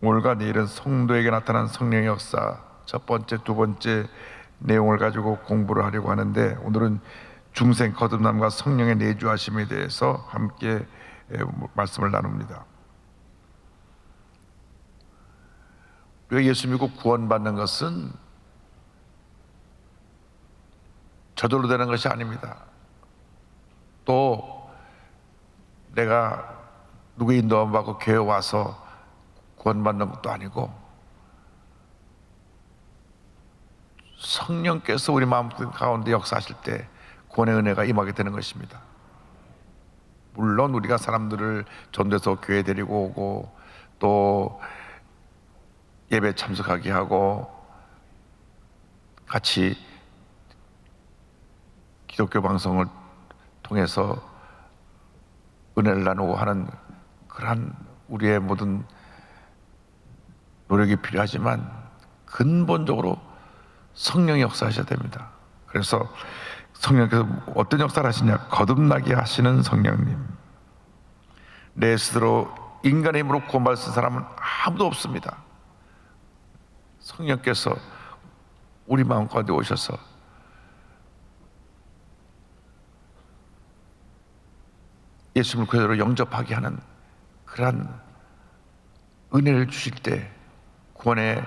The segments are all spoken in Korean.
오늘과 내일은 성도에게 나타난 성령의 역사 첫 번째, 두 번째 내용을 가지고 공부를 하려고 하는데, 오늘은 중생 거듭남과 성령의 내주하심에 대해서 함께 말씀을 나눕니다. 우리가 예수 믿고 구원받는 것은 저절로 되는 것이 아닙니다. 또 내가 누구의 인도함 받고 교회 와서 구원받는 것도 아니고, 성령께서 우리 마음 가운데 역사하실 때 구원의 은혜가 임하게 되는 것입니다. 물론 우리가 사람들을 전도해서 교회에 데리고 오고 또 예배 참석하게 하고 같이 기독교 방송을 통해서 은혜를 나누고 하는 그러한 우리의 모든 노력이 필요하지만, 근본적으로 성령이 역사하셔야 됩니다. 그래서 성령께서 어떤 역사를 하시냐? 거듭나게 하시는 성령님. 내 스스로 인간의 힘으로 구원받을 사람은 아무도 없습니다. 성령께서 우리 마음 가운데 오셔서 예수님을 그대로 영접하게 하는 그러한 은혜를 주실 때 구원의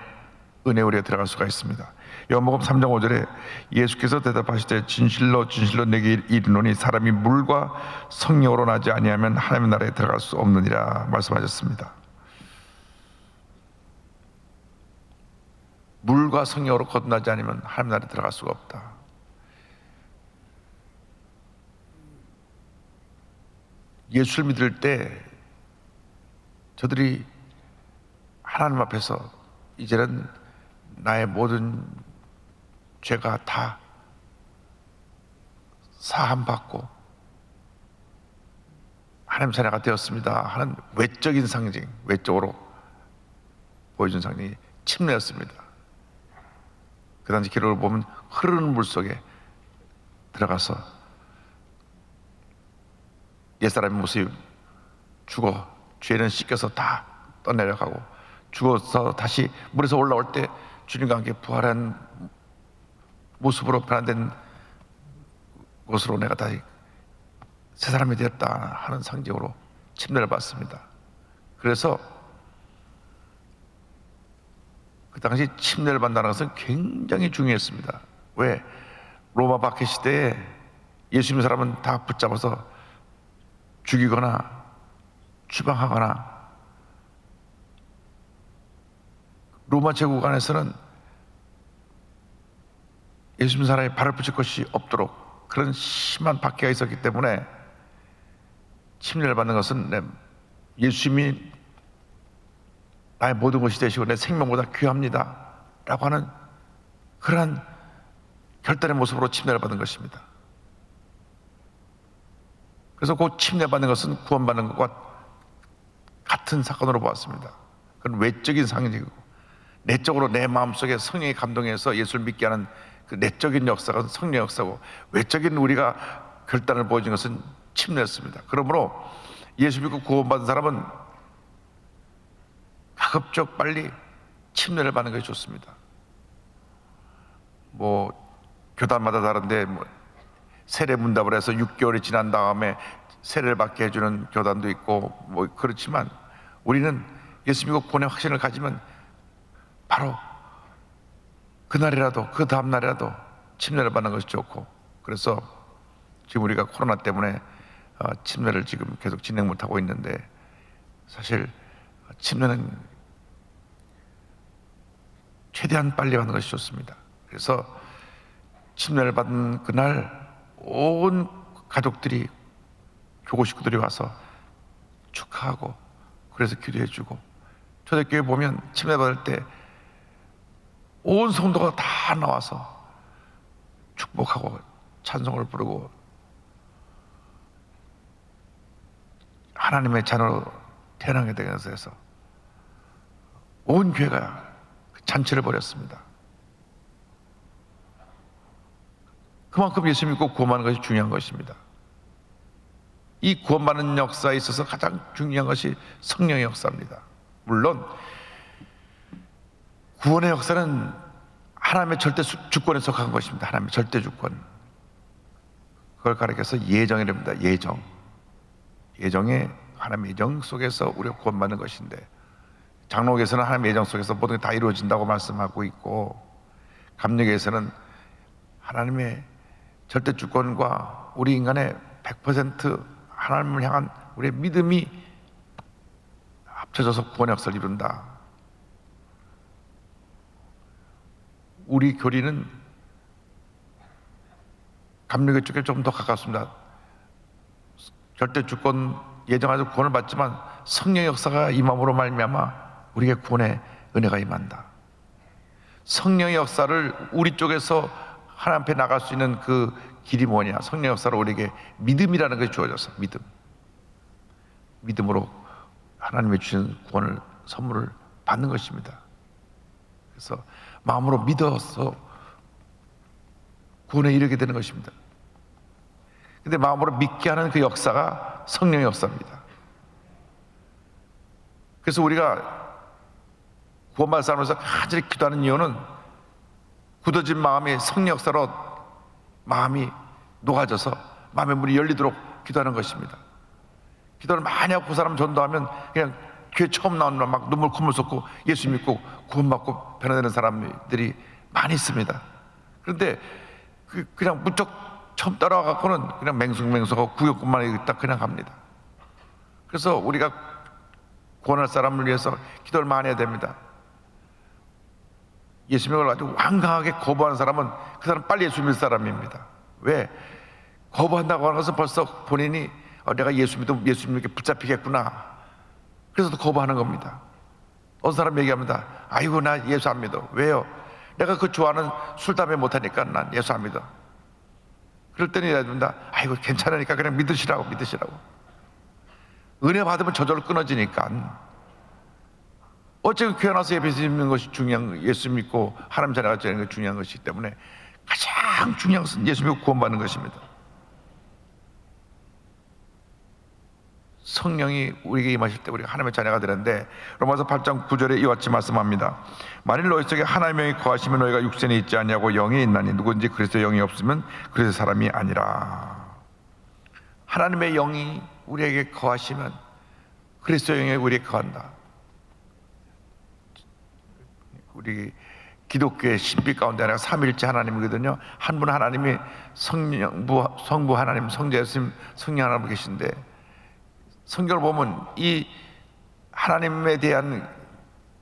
은혜 우리가 들어갈 수가 있습니다. 요한복음 3장 5절에 예수께서 대답하시되 진실로 진실로 내게 이르노니 사람이 물과 성령으로 나지 아니하면 하나님의 나라에 들어갈 수 없느니라 말씀하셨습니다. 물과 성령으로 거듭나지 않으면 하나님의 나라에 들어갈 수가 없다. 예수를 믿을 때 저들이 하나님 앞에서 이제는 나의 모든 죄가 다 사함받고 하나님 자녀가 되었습니다 하는 외적인 상징, 외적으로 보여준 상징이 침례였습니다. 그 당시 기록을 보면 흐르는 물 속에 들어가서 옛사람의 모습이 죽어 죄는 씻겨서 다 떠내려가고, 죽어서 다시 물에서 올라올 때 주님과 함께 부활한 모습으로 변화된 곳으로 내가 다시 새 사람이 되었다 하는 상징으로 침례를 받습니다. 그래서 그 당시 침례를 받는다는 것은 굉장히 중요했습니다. 왜? 로마 박해 시대에 예수 믿는 사람은 다 붙잡아서 죽이거나 추방하거나, 로마 제국 안에서는 예수 믿는 사람이 발을 붙일 것이 없도록 그런 심한 박해가 있었기 때문에 침례를 받는 것은 예수님이 나의 모든 것이 되시고 내 생명보다 귀합니다 라고 하는 그러한 결단의 모습으로 침례를 받은 것입니다. 그래서 그 침례 받는 것은 구원받는 것과 같은 사건으로 보았습니다. 그건 외적인 상징이고, 내적으로 내 마음속에 성령의 감동해서 예수를 믿게 하는 그 내적인 역사가 성령 역사고, 외적인 우리가 결단을 보여준 것은 침례였습니다. 그러므로 예수 믿고 구원받은 사람은 가급적 빨리 침례를 받는 것이 좋습니다. 교단마다 다른데 세례 문답을 해서 6개월이 지난 다음에 세례를 받게 해주는 교단도 있고 그렇지만, 우리는 예수 믿고 구원의 확신을 가지면 바로 그날이라도 그 다음날이라도 침례를 받는 것이 좋고, 그래서 지금 우리가 코로나 때문에 침례를 지금 계속 진행 못하고 있는데, 사실 침례는 최대한 빨리 받는 것이 좋습니다. 그래서 침례를 받은 그날 온 가족들이, 교구 식구들이 와서 축하하고, 그래서 기도해주고, 초대교회 보면 침례 받을 때 온 성도가 다 나와서 축복하고 찬송을 부르고 하나님의 자녀로 태어나게 되면서 해서 온 교회가 잔치를 벌였습니다. 그만큼 예수 믿고 구원받는 것이 중요한 것입니다. 이 구원받는 역사에 있어서 가장 중요한 것이 성령의 역사입니다. 물론 구원의 역사는 하나님의 절대 주권에 속한 것입니다. 하나님의 절대 주권. 그걸 가리켜서 예정이랍니다. 예정. 예정에 하나님의 예정 속에서 우리가 구원받는 것인데, 장로교에서는 하나님의 예정 속에서 모든 게 다 이루어진다고 말씀하고 있고, 감리교에서는 하나님의 절대 주권과 우리 인간의 100% 하나님을 향한 우리의 믿음이 합쳐져서 구원의 역사를 이룬다. 우리 교리는 감리교 쪽에 좀 더 가깝습니다. 절대 주권 예정하여 구원을 받지만 성령의 역사가 임함으로 말미암아 우리에게 구원의 은혜가 임한다. 성령의 역사를 우리 쪽에서 하나님 앞에 나갈 수 있는 그 길이 뭐냐? 성령의 역사로 우리에게 믿음이라는 것이 주어졌어. 믿음으로 하나님의 주신 구원을, 선물을 받는 것입니다. 그래서 마음으로 믿어서 구원에 이르게 되는 것입니다. 근데 마음으로 믿게 하는 그 역사가 성령의 역사입니다. 그래서 우리가 구원받은 사람으로서 간절히 기도하는 이유는 굳어진 마음이 성령 역사로 마음이 녹아져서 마음의 문이 열리도록 기도하는 것입니다. 기도를 많이 하고 그 사람 전도하면 그냥 교회 처음 나오는 막 눈물 콧물 쏟고 예수 믿고 구원받고 변화되는 사람들이 많이 있습니다. 그런데 그냥 무척 처음 따라와 갖고는 그냥 맹숭맹숭하고 구역구만 있다 그냥 갑니다. 그래서 우리가 구원할 사람을 위해서 기도를 많이 해야 됩니다. 예수 믿는 걸 아주 완강하게 거부하는 사람은 그 사람 빨리 예수 믿을 사람입니다. 왜? 거부한다고 하는 것은 벌써 본인이 내가 예수 믿게 붙잡히겠구나, 그래서 또 거부하는 겁니다. 어떤 사람 얘기합니다. 아이고 나 예수 안 믿어. 왜요? 내가 그 좋아하는 술 담배 못하니까 난 예수 안 믿어. 그럴 때는 해야 된다. 아이고 괜찮으니까 그냥 믿으시라고. 은혜 받으면 저절로 끊어지니까. 어차피 교회 나서 예배 드리는 것이 중요한, 예수 믿고 하나님 자녀가 되는 것이 중요한 것이기 때문에 가장 중요한 것은 예수 믿고 구원받는 것입니다. 성령이 우리에게 임하실 때 우리가 하나님의 자녀가 되는데, 로마서 8장 9절에 이와 같이 말씀합니다. 만일 너희 속에 하나님의 영이 거하시면 너희가 육신에 있지 아니하고 영에 있나니 누구든지 그리스도의 영이 없으면 그리스도의 사람이 아니라. 하나님의 영이 우리에게 거하시면 그리스도의 영이 우리에게 거한다. 우리 기독교의 신비 가운데 하나가 삼위일체 하나님이거든요. 한 분 하나님이 성부 하나님, 성자 예수님, 성령 하나님 계신데, 성경을 보면 이 하나님에 대한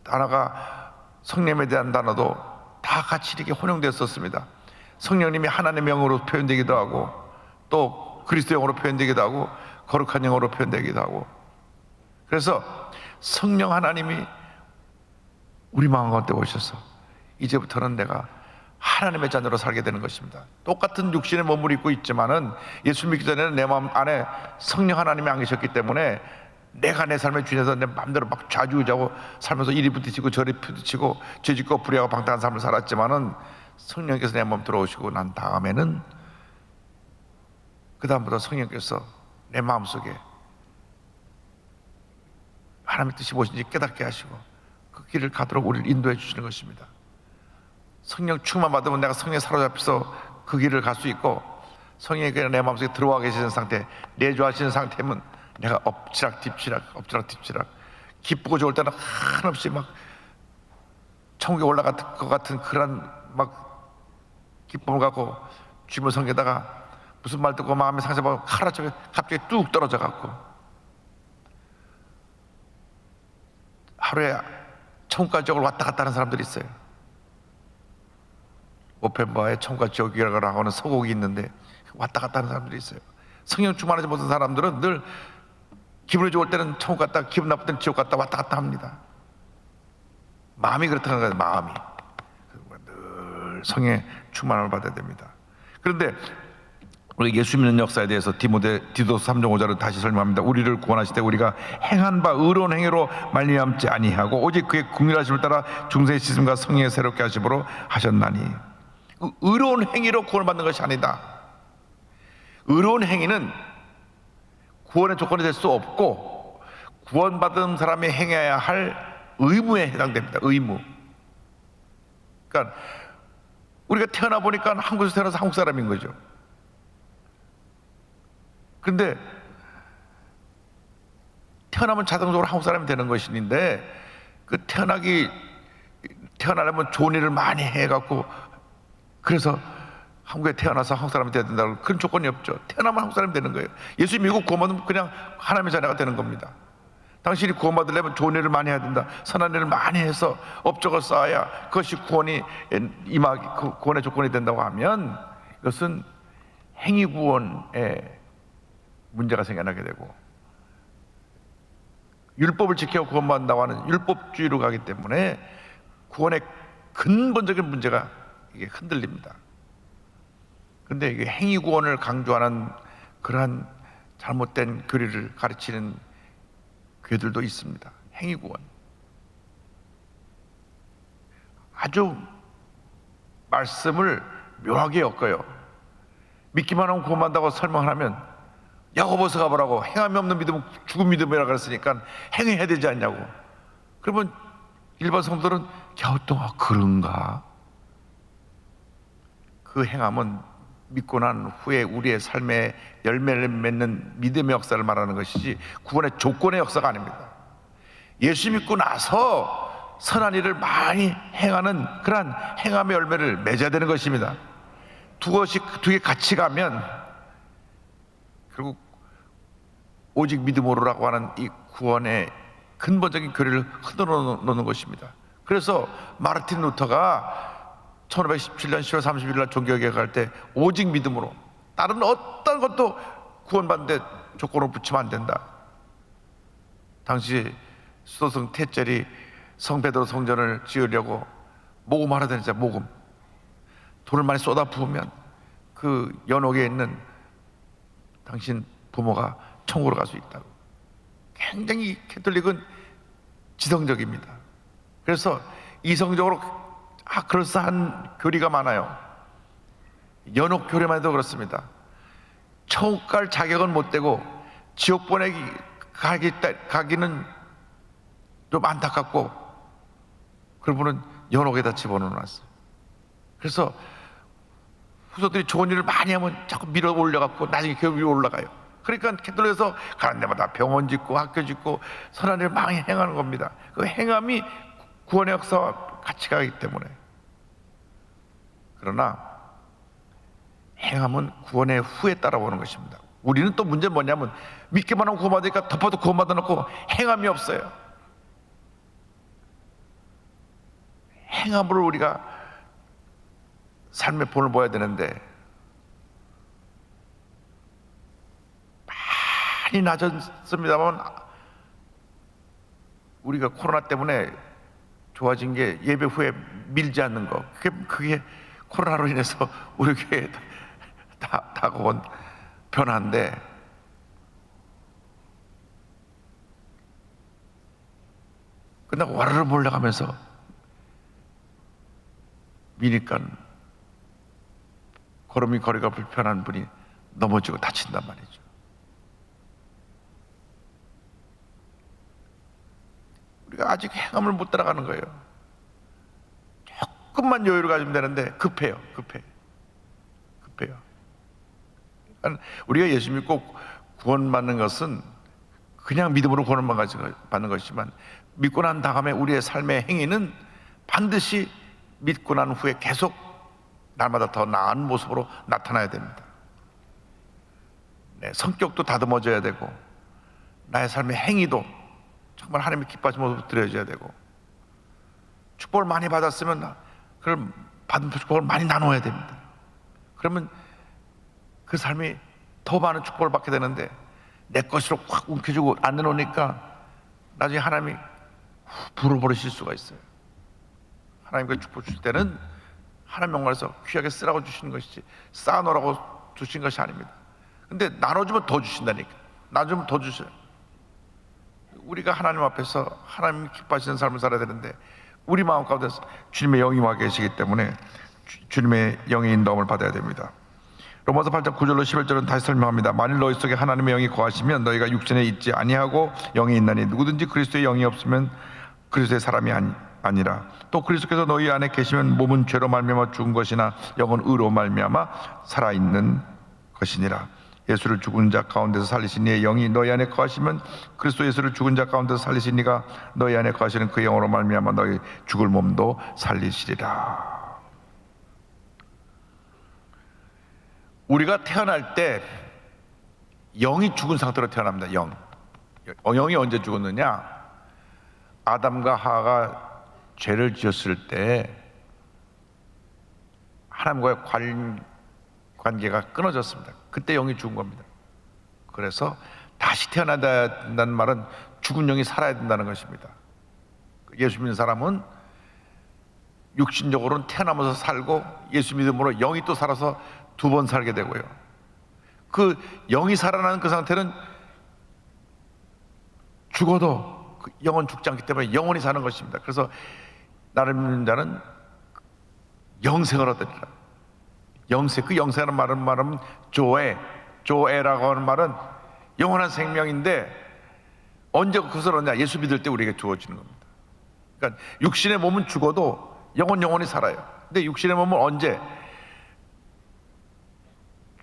단어가, 성령에 대한 단어도 다 같이 이렇게 혼용되었었습니다. 성령님이 하나님의 영으로 표현되기도 하고, 또 그리스도 영으로 표현되기도 하고, 거룩한 영으로 표현되기도 하고. 그래서 성령 하나님이 우리 마음 가운데 오셔서 이제부터는 내가 하나님의 자녀로 살게 되는 것입니다. 똑같은 육신의 몸을 입고 있지만은 예수 믿기 전에는 내 마음 안에 성령 하나님이 안 계셨기 때문에 내가 내 삶의 주인에서 내 마음대로 막 좌지우지하고 살면서 이리 부딪히고 저리 부딪히고 죄짓고 불의하고 방탕한 삶을 살았지만은 성령께서 내 마음 들어오시고 난 다음에는, 그 다음부터 성령께서 내 마음속에 하나님의 뜻이 무엇인지 깨닫게 하시고 그 길을 가도록 우리를 인도해 주시는 것입니다. 성령 충만 받으면 내가 성령에 사로잡혀서 그 길을 갈 수 있고, 성령이 그냥 내 마음속에 들어와 계시는 상태, 내주하시는 상태면 내가 엎치락 뒤치락 기쁘고 좋을 때는 한없이 막 천국에 올라갈 것 같은 그런 막 기쁨을 갖고 주님을 섬기다가 무슨 말 듣고 마음에 상처받고 하루아침에 갑자기 뚝 떨어져 갖고 하루에 천국과 지옥을 왔다 갔다 하는 사람들이 있어요. 오펜바에 천국과 지옥이라고 하는 서곡이 있는데 왔다 갔다 하는 사람들이 있어요. 성령 충만하지 못한 사람들은 늘 기분이 좋을 때는 천국 갔다, 기분 나쁠 때는 지옥 갔다 왔다 갔다 합니다. 마음이 그렇다는 거예요. 마음이 늘 성령의 충만함을 받아야 됩니다. 그런데 우리 예수 믿는 역사에 대해서 디도서 3장 5절을 다시 설명합니다. 우리를 구원하실 때 우리가 행한 바 의로운 행위로 말미암지 아니하고 오직 그의 긍휼하심을 따라 중생의 씻음과 성령의 새롭게 하심으로 하셨나니. 의로운 행위로 구원받는 것이 아니다. 의로운 행위는 구원의 조건이 될 수 없고 구원받은 사람이 행해야 할 의무에 해당됩니다. 의무. 그러니까 우리가 태어나 보니까 한국에서 태어나서 한국 사람인 거죠. 근데 태어나면 자동적으로 한국 사람이 되는 것인데, 그 태어나려면 좋은 일을 많이 해갖고, 그래서 한국에 태어나서 한국 사람이 돼야 된다고, 그런 조건이 없죠. 태어나면 한국 사람이 되는 거예요. 예수 믿고 구원받으면 그냥 하나님의 자녀가 되는 겁니다. 당신이 구원받으려면 좋은 일을 많이 해야 된다. 선한 일을 많이 해서 업적을 쌓아야 그것이 구원의 조건이 된다고 하면, 이것은 행위 구원에 문제가 생겨나게 되고, 율법을 지켜 구원받는다고 하는 율법주의로 가기 때문에 구원의 근본적인 문제가 이게 흔들립니다. 근데 이게 행위 구원을 강조하는 그러한 잘못된 교리를 가르치는 교회들도 있습니다. 행위 구원. 아주 말씀을 묘하게 엮어요. 믿기만 하면 구원받는다고 설명하면, 야고보서 가보라고, 행함이 없는 믿음은 죽은 믿음이라 그랬으니까 행해야 되지 않냐고. 그러면 일반 성도들은 갸우뚱, 그런가? 그 행함은 믿고 난 후에 우리의 삶에 열매를 맺는 믿음의 역사를 말하는 것이지 구원의 조건의 역사가 아닙니다. 예수 믿고 나서 선한 일을 많이 행하는 그러한 행함의 열매를 맺어야 되는 것입니다. 두 개 같이 가면 결국 오직 믿음으로라고 하는 이 구원의 근본적인 교리를 흔들어 놓는 것입니다. 그래서 마르틴 루터가 1517년 10월 31일 날 종교개혁 할 때, 오직 믿음으로, 다른 어떤 것도 구원받는데 조건으로 붙이면 안 된다. 당시 수도성 태젤이 성베드로 성전을 지으려고 모금하라 되는데, 모금 돈을 많이 쏟아 부으면 그 연옥에 있는 당신 부모가 천국으로 갈 수 있다고. 굉장히 캐톨릭은 지성적입니다. 그래서 이성적으로 그럴싸한 교리가 많아요. 연옥 교리만 해도 그렇습니다. 천국 갈 자격은 못 되고 지옥 가기는 좀 안타깝고, 그분은 연옥에다 집어넣어놨어요. 그래서 후손들이 좋은 일을 많이 하면 자꾸 밀어 올려갖고 나중에 그 위로 올라가요. 그러니까 캐톨릭에서 가는 데마다 병원 짓고 학교 짓고 선한 일을 많이 행하는 겁니다. 그 행함이 구원의 역사와 같이 가기 때문에. 그러나 행함은 구원의 후에 따라오는 것입니다. 우리는 또 문제는 뭐냐면, 믿기만 하면 구원받으니까 덮어도 구원받아 놓고 행함이 없어요. 행함으로 우리가 삶의 본을 보여야 되는데 많이 낮았습니다만, 우리가 코로나 때문에 좋아진 게 예배 후에 밀지 않는 거. 그게 코로나로 인해서 우리 교회에 다가온 변화인데, 끝나고 와르르 몰려가면서 미니까 거리가 불편한 분이 넘어지고 다친단 말이죠. 우리가 아직 행함을 못 따라가는 거예요. 조금만 여유를 가지면 되는데 급해요. 그러니까 우리가 예수 믿고 구원받는 것은 그냥 믿음으로 구원만 받는 것이지만, 믿고 난 다음에 우리의 삶의 행위는 반드시 믿고 난 후에 계속 날마다 더 나은 모습으로 나타나야 됩니다. 성격도 다듬어져야 되고, 나의 삶의 행위도 정말 하나님의 기뻐하시는 모습으로 드려져야 되고, 축복을 많이 받았으면 그걸 받은 축복을 많이 나눠야 됩니다. 그러면 그 삶이 더 많은 축복을 받게 되는데, 내 것으로 확 움켜쥐고 안 내놓으니까 나중에 하나님이 불어버리실 수가 있어요. 하나님께 축복 주실 때는 하나님 영광에서 귀하게 쓰라고 주시는 것이지 쌓아놓으라고 주신 것이 아닙니다. 근데 나눠주면 더 주신다니까. 나눠주면 더 주셔요. 우리가 하나님 앞에서 하나님 기뻐하시는 삶을 살아야 되는데, 우리 마음 가운데서 주님의 영이 와 계시기 때문에 주님의 영의 인도함을 받아야 됩니다. 로마서 8장 9절로 11절은 다시 설명합니다. 만일 너희 속에 하나님의 영이 거하시면 너희가 육신에 있지 아니하고 영이 있나니, 누구든지 그리스도의 영이 없으면 그리스도의 사람이 아니라. 또 그리스도께서 너희 안에 계시면 몸은 죄로 말미암아 죽은 것이나 영은 의로 말미암아 살아있는 것이니라. 예수를 죽은 자 가운데서 살리신 이의 영이 너희 안에 거하시면 그리스도 예수를 죽은 자 가운데서 살리신 이가 너희 안에 거하시는 그 영으로 말미암아 너희 죽을 몸도 살리시리라. 우리가 태어날 때 영이 죽은 상태로 태어납니다. 영이 언제 죽었느냐? 아담과 하와가 죄를 지었을 때 하나님과의 관계가 끊어졌습니다. 그때 영이 죽은 겁니다. 그래서 다시 태어나야 된다는 말은 죽은 영이 살아야 된다는 것입니다. 예수 믿는 사람은 육신적으로는 태어나면서 살고 예수 믿음으로 영이 또 살아서 두 번 살게 되고요. 그 영이 살아나는 그 상태는 죽어도 그 영은 죽지 않기 때문에 영원히 사는 것입니다. 그래서 나를 믿는 자는 영생을 얻으리라. 그 영생이라는 말은 조에라고 하는 말은 영원한 생명인데 언제 그것을 얻냐? 예수 믿을 때 우리에게 주어지는 겁니다. 그러니까 육신의 몸은 죽어도 영원히 살아요. 근데 육신의 몸은 언제?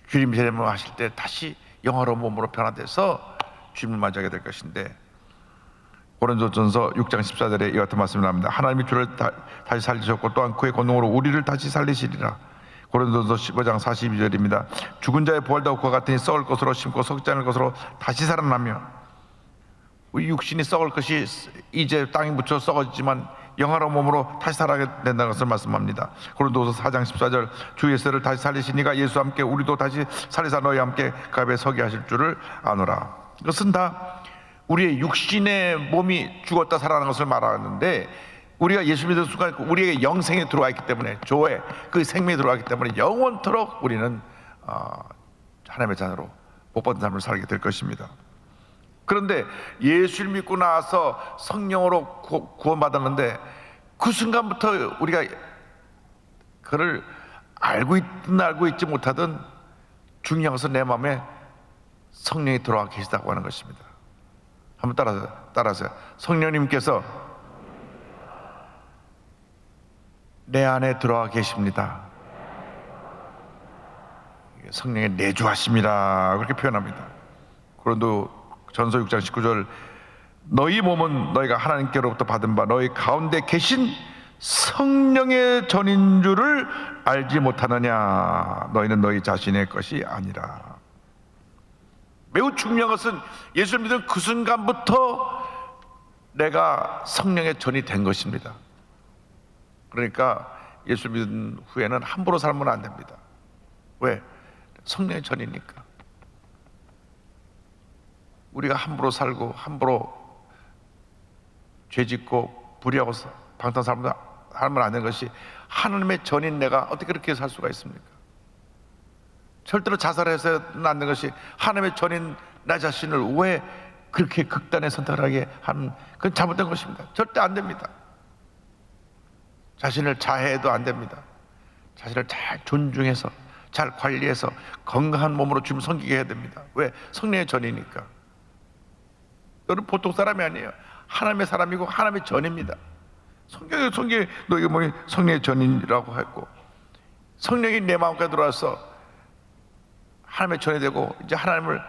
주님 재림을 하실 때 다시 영화로운 몸으로 변화돼서 주님을 맞이하게 될 것인데, 고린도전서 6장 14절에 이와 같은 말씀을 합니다. 하나님이 주를 다시 살리셨고 또한 그의 권능으로 우리를 다시 살리시리라. 고린도전서 15장 42절입니다. 죽은 자의 부활도 그와 같으니 썩을 것으로 심고 썩지 않을 것으로 다시 살아나며, 우리 육신이 썩을 것이 이제 땅에 묻혀 썩어지지만 영화로운 몸으로 다시 살아게 된다는 것을 말씀합니다. 고린도서 4장 14절, 주 예수를 다시 살리시니가 예수와 함께 우리도 다시 살리사 너희와 함께 그 앞에 서게 하실 줄을 아노라. 이것은 다 우리의 육신의 몸이 죽었다 살아나는 것을 말하는데, 우리가 예수 믿는 순간 우리에게 영생이 들어와 있기 때문에, 조에 그 생명이 들어왔기 때문에 영원토록 우리는 하나님의 자녀로 복받은 삶을 살게 될 것입니다. 그런데 예수를 믿고 나서 성령으로 구원받았는데 그 순간부터 우리가 그를 알고 있든 알고 있지 못하든 중요한 것은 내 마음에 성령이 들어와 계시다고 하는 것입니다. 한번 따라하세요. 성령님께서 내 안에 들어와 계십니다. 성령의 내주하심이라 그렇게 표현합니다. 고린도 전서 6장 19절, 너희 몸은 너희가 하나님께로부터 받은 바 너희 가운데 계신 성령의 전인 줄을 알지 못하느냐. 너희는 너희 자신의 것이 아니라. 매우 중요한 것은 예수를 믿은 그 순간부터 내가 성령의 전이 된 것입니다. 그러니까 예수 믿은 후에는 함부로 살면 안 됩니다. 왜? 성령의 전이니까. 우리가 함부로 살고 함부로 죄짓고 불의하고 방탕 살면 안 되는 것이, 하나님의 전인 내가 어떻게 그렇게 살 수가 있습니까? 절대로 자살해서는 안 되는 것이, 하나님의 전인 나 자신을 왜 그렇게 극단의 선택을 하게 하는, 그건 잘못된 것입니다. 절대 안 됩니다. 자신을 자해해도 안 됩니다. 자신을 잘 존중해서 잘 관리해서 건강한 몸으로 주님 섬기게 해야 됩니다. 왜? 성령의 전이니까. 너는 보통 사람이 아니에요. 하나님의 사람이고 하나님의 전입니다. 성경에 너희가 뭐 성령의 전이라고 했고, 성령이 내 마음까지 들어와서 하나님의 전이 되고 이제 하나님을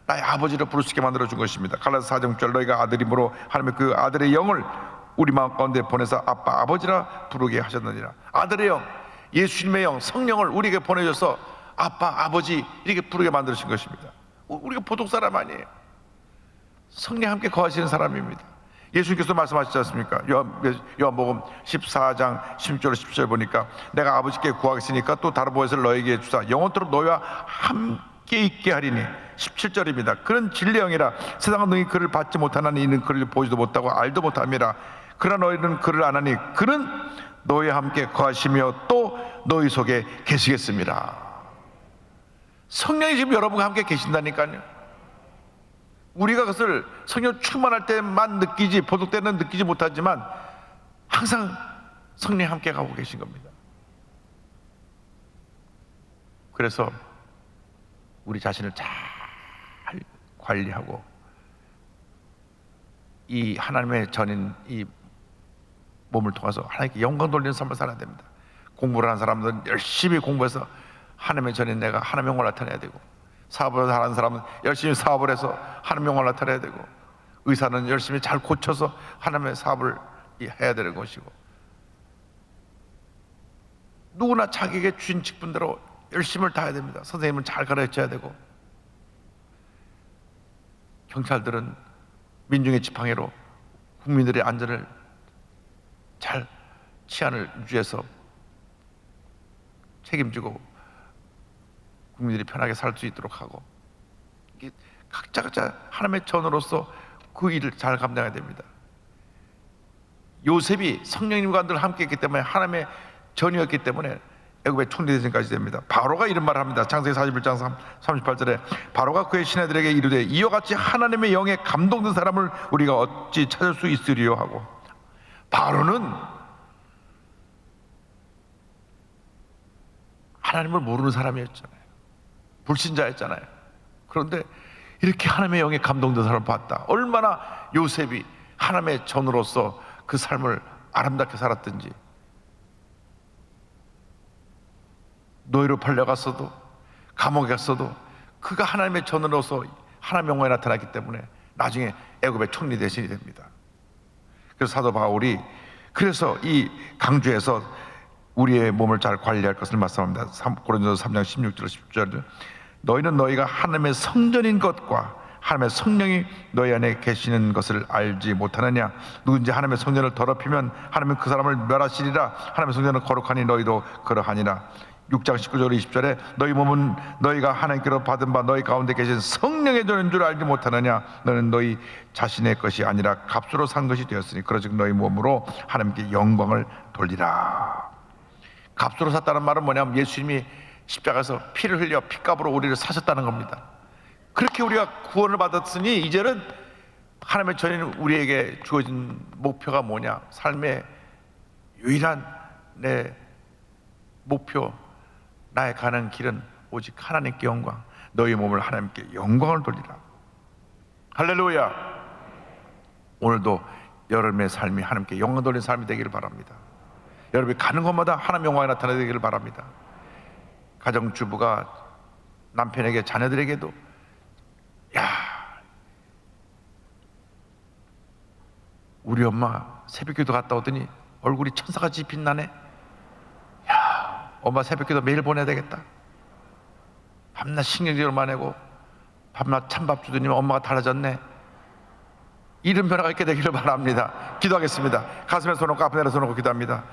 나의 아버지로 부를 수 있게 만들어 준 것입니다. 갈라디아서 4장 6절, 너희가 아들이므로 하나님의 그 아들의 영을 우리 마음 가운데 보내서 아빠 아버지라 부르게 하셨느니라. 아들의 영, 예수님의 영, 성령을 우리에게 보내줘서 아빠 아버지 이렇게 부르게 만드신 것입니다. 우리가 보통 사람 아니에요. 성령 함께 거하시는 사람입니다. 예수님께서 말씀하시지 않습니까? 요한복음 14장 16절 17절 보니까 내가 아버지께 구하겠으니까 또 다른 보혜사를 너에게 주사 영원토록 너희와 함께 있게 하리니. 17절입니다. 그는 진리의 영이라 세상은 너희 그를 받지 못하나니 이는 그를 보지도 못하고 알도 못함이라. 그러나 너희는 그를 아나니 그는 너희와 함께 거하시며 또 너희 속에 계시겠습니다. 성령이 지금 여러분과 함께 계신다니까요. 우리가 그것을 성령 충만할 때만 느끼지, 보통 때는 느끼지 못하지만 항상 성령이 함께 가고 계신 겁니다. 그래서 우리 자신을 잘 관리하고 이 하나님의 전인 이 몸을 통해서 하나님께 영광 돌리는 삶을 살아야 됩니다. 공부를 하는 사람들은 열심히 공부해서 하나님의 전에 내가 하나님의 영광을 나타내야 되고, 사업을 하는 사람은 열심히 사업을 해서 하나님의 영광을 나타내야 되고, 의사는 열심히 잘 고쳐서 하나님의 사업을 해야 되는 것이고, 누구나 자기에게 주신 직분대로 열심을 다해야 됩니다. 선생님은 잘 가르쳐야 되고, 경찰들은 민중의 지팡이로 국민들의 안전을 잘 치안을 유지해서 책임지고 국민들이 편하게 살 수 있도록 하고, 이게 각자 하나님의 전으로서 그 일을 잘 감당해야 됩니다. 요셉이 성령님과 늘 함께했기 때문에 하나님의 전이었기 때문에 애굽의 총리대전까지 됩니다. 바로가 이런 말을 합니다. 창세기 41장 38절에 바로가 그의 신하들에게 이르되 이와 같이 하나님의 영에 감동된 사람을 우리가 어찌 찾을 수 있으리요 하고, 바로는 하나님을 모르는 사람이었잖아요. 불신자였잖아요. 그런데 이렇게 하나님의 영에 감동된 사람을 봤다. 얼마나 요셉이 하나님의 전으로서 그 삶을 아름답게 살았든지. 노예로 팔려갔어도 감옥에 갔어도 그가 하나님의 전으로서 하나님의 영광에 나타났기 때문에 나중에 애굽의 총리 대신이 됩니다. 그래서 사도 바울이 그래서 이 강주에서 우리의 몸을 잘 관리할 것을 말씀합니다. 고린도서 3장 16절 10절 너희는 너희가 하나님의 성전인 것과 하나님의 성령이 너희 안에 계시는 것을 알지 못하느냐. 누군지 하나님의 성전을 더럽히면 하나님은 그 사람을 멸하시리라. 하나님의 성전은 거룩하니 너희도 그러하니라. 6장 19절 20절에 너희 몸은 너희가 하나님께로 받은 바 너희 가운데 계신 성령의 전인 줄 알지 못하느냐. 너는 너희 자신의 것이 아니라 값으로 산 것이 되었으니 그러즉 너희 몸으로 하나님께 영광을 돌리라. 값으로 샀다는 말은 뭐냐면 예수님이 십자가에서 피를 흘려 피값으로 우리를 사셨다는 겁니다. 그렇게 우리가 구원을 받았으니 이제는 하나님의 전인 우리에게 주어진 목표가 뭐냐. 삶의 유일한 내 목표, 나의 가는 길은 오직 하나님께 영광, 너희 몸을 하나님께 영광을 돌리라. 할렐루야. 오늘도 여러분의 삶이 하나님께 영광 돌리는 삶이 되기를 바랍니다. 여러분이 가는 곳마다 하나님의 영광이 나타나기를 바랍니다. 가정주부가 남편에게 자녀들에게도 야, 우리 엄마 새벽기도 갔다 오더니 얼굴이 천사같이 빛나네. 야, 엄마 새벽기도 매일 보내야 되겠다. 밤낮 신경질만 내고 밤낮 찬밥 주더니 엄마가 달라졌네. 이런 변화가 있게 되기를 바랍니다. 기도하겠습니다. 가슴에 손 얹고 앞에 내려 손 얹고 기도합니다.